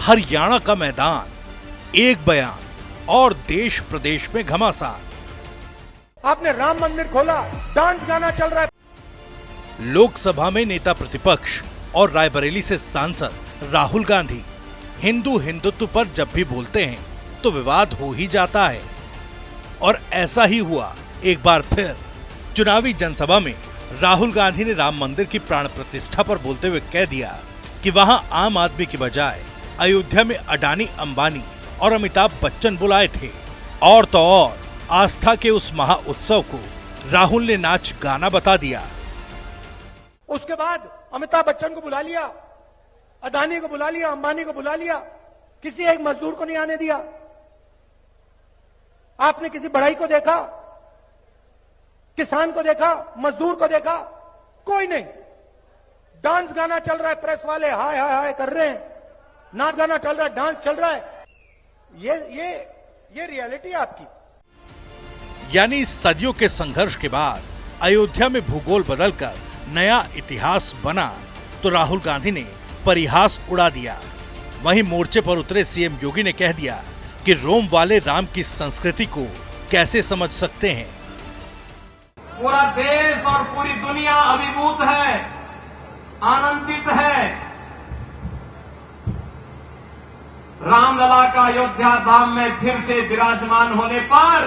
हरियाणा का मैदान, एक बयान और देश प्रदेश में घमासान। आपने राम मंदिर खोला, डांस गाना चल रहा है। लोकसभा में नेता प्रतिपक्ष और रायबरेली से सांसद राहुल गांधी हिंदू हिंदुत्व पर जब भी बोलते हैं तो विवाद हो ही जाता है। और ऐसा ही हुआ एक बार फिर। चुनावी जनसभा में राहुल गांधी ने राम मंदिर की प्राण प्रतिष्ठा पर बोलते हुए कह दिया कि वहां आम आदमी की बजाय अयोध्या में अडानी, अंबानी और अमिताभ बच्चन बुलाए थे। और तो और आस्था के उस महा उत्सव को राहुल ने नाच गाना बता दिया। उसके बाद अमिताभ बच्चन को बुला लिया, अडानी को बुला लिया, अंबानी को बुला लिया, किसी एक मजदूर को नहीं आने दिया। आपने किसी बढ़ई को देखा, किसान को देखा, मजदूर को देखा? कोई नहीं। डांस गाना चल रहा है, प्रेस वाले हाय हाय हाय कर रहे हैं, नाच गाना चल रहा है, डांस चल रहा है। ये रियलिटी है आपकी। यानी सदियों के संघर्ष के बाद अयोध्या में भूगोल बदलकर नया इतिहास बना तो राहुल गांधी ने परिहास उड़ा दिया। वहीं मोर्चे पर उतरे सीएम योगी ने कह दिया कि रोम वाले राम की संस्कृति को कैसे समझ सकते हैं। पूरा देश और पूरी दुनिया अभिभूत है, आनंदित है। रामलला का अयोध्या धाम में फिर से विराजमान होने पर,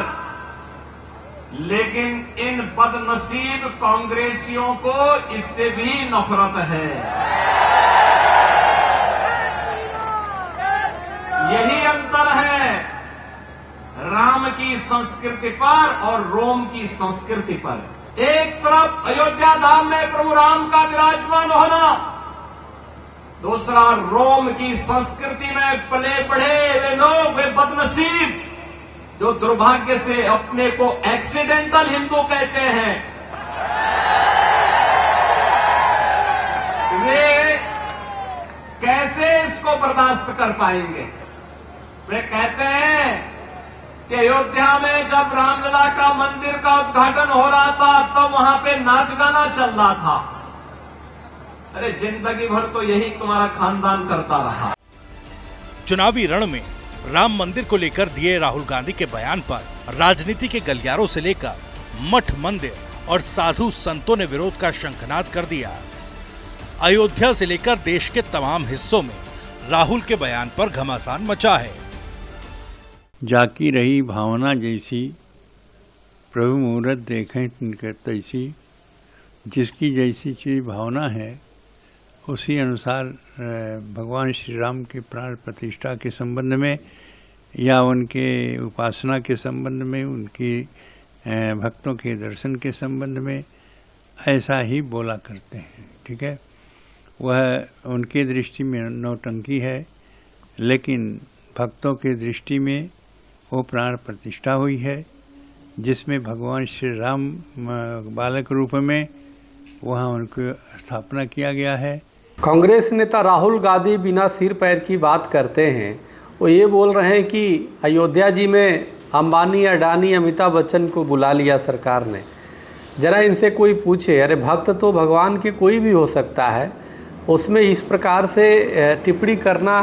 लेकिन इन बदनसीब कांग्रेसियों को इससे भी नफरत है। यही अंतर है राम की संस्कृति पर और रोम की संस्कृति पर। एक तरफ अयोध्या धाम में प्रभु राम का विराजमान होना, दूसरा रोम की संस्कृति में पले बढ़े वे लोग, वे बदनसीब जो दुर्भाग्य से अपने को एक्सीडेंटल हिंदू कहते हैं, वे कैसे इसको बर्दाश्त कर पाएंगे? वे कहते हैं कि अयोध्या में जब रामलला का मंदिर का उद्घाटन हो रहा था तो वहां पे नाच गाना चल रहा था। अरे जिंदगी भर तो यही तुम्हारा खानदान करता रहा। चुनावी रण में राम मंदिर को लेकर दिए राहुल गांधी के बयान पर राजनीति के गलियारों से लेकर मठ मंदिर और साधु संतों ने विरोध का शंखनाद कर दिया। अयोध्या से लेकर देश के तमाम हिस्सों में राहुल के बयान पर घमासान मचा है। जाकी रही भावना जैसी, प्रभु मूरत देखें तिनकर तैसी। जिसकी जैसी चीज भावना है उसी अनुसार भगवान श्री राम के प्राण प्रतिष्ठा के संबंध में या उनके उपासना के संबंध में, उनकी भक्तों के दर्शन के संबंध में ऐसा ही बोला करते हैं। ठीक है, वह उनके दृष्टि में नौटंकी है, लेकिन भक्तों के दृष्टि में वो प्राण प्रतिष्ठा हुई है जिसमें भगवान श्री राम बालक रूप में वहाँ उनकी स्थापना किया गया है। कांग्रेस नेता राहुल गांधी बिना सिर पैर की बात करते हैं। वो ये बोल रहे हैं कि अयोध्या जी में अंबानी, अडानी, अमिताभ बच्चन को बुला लिया सरकार ने। जरा इनसे कोई पूछे, अरे भक्त तो भगवान के कोई भी हो सकता है, उसमें इस प्रकार से टिप्पणी करना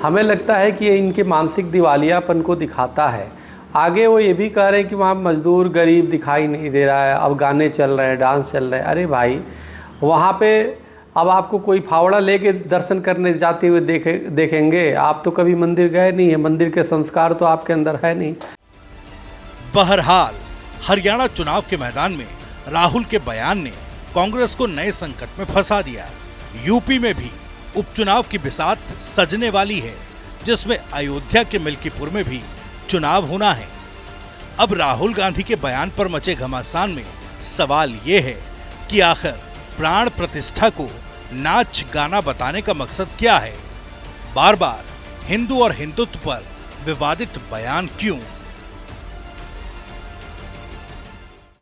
हमें लगता है कि ये इनके मानसिक दिवालियापन को दिखाता है। आगे वो ये भी कह रहे हैं कि वहाँ मजदूर गरीब दिखाई नहीं दे रहा है, अब गाने चल रहे हैं, डांस चल रहे हैं। अरे भाई, वहाँ पे अब आपको कोई फावड़ा लेके दर्शन करने जाते हुए देखेंगे? आप तो कभी मंदिर गए नहीं है, मंदिर के संस्कार तो आपके अंदर है नहीं। बहरहाल हरियाणा चुनाव के मैदान में राहुल के बयान ने कांग्रेस को नए संकट में फंसा दिया। यूपी में भी उपचुनाव की बिसात सजने वाली है, जिसमें अयोध्या के मिल्कीपुर में भी चुनाव होना है। अब राहुल गांधी के बयान पर मचे घमासान में सवाल ये है कि आखिर प्राण प्रतिष्ठा को नाच गाना बताने का मकसद क्या है? बार बार हिंदू और हिंदुत्व पर विवादित बयान क्यों?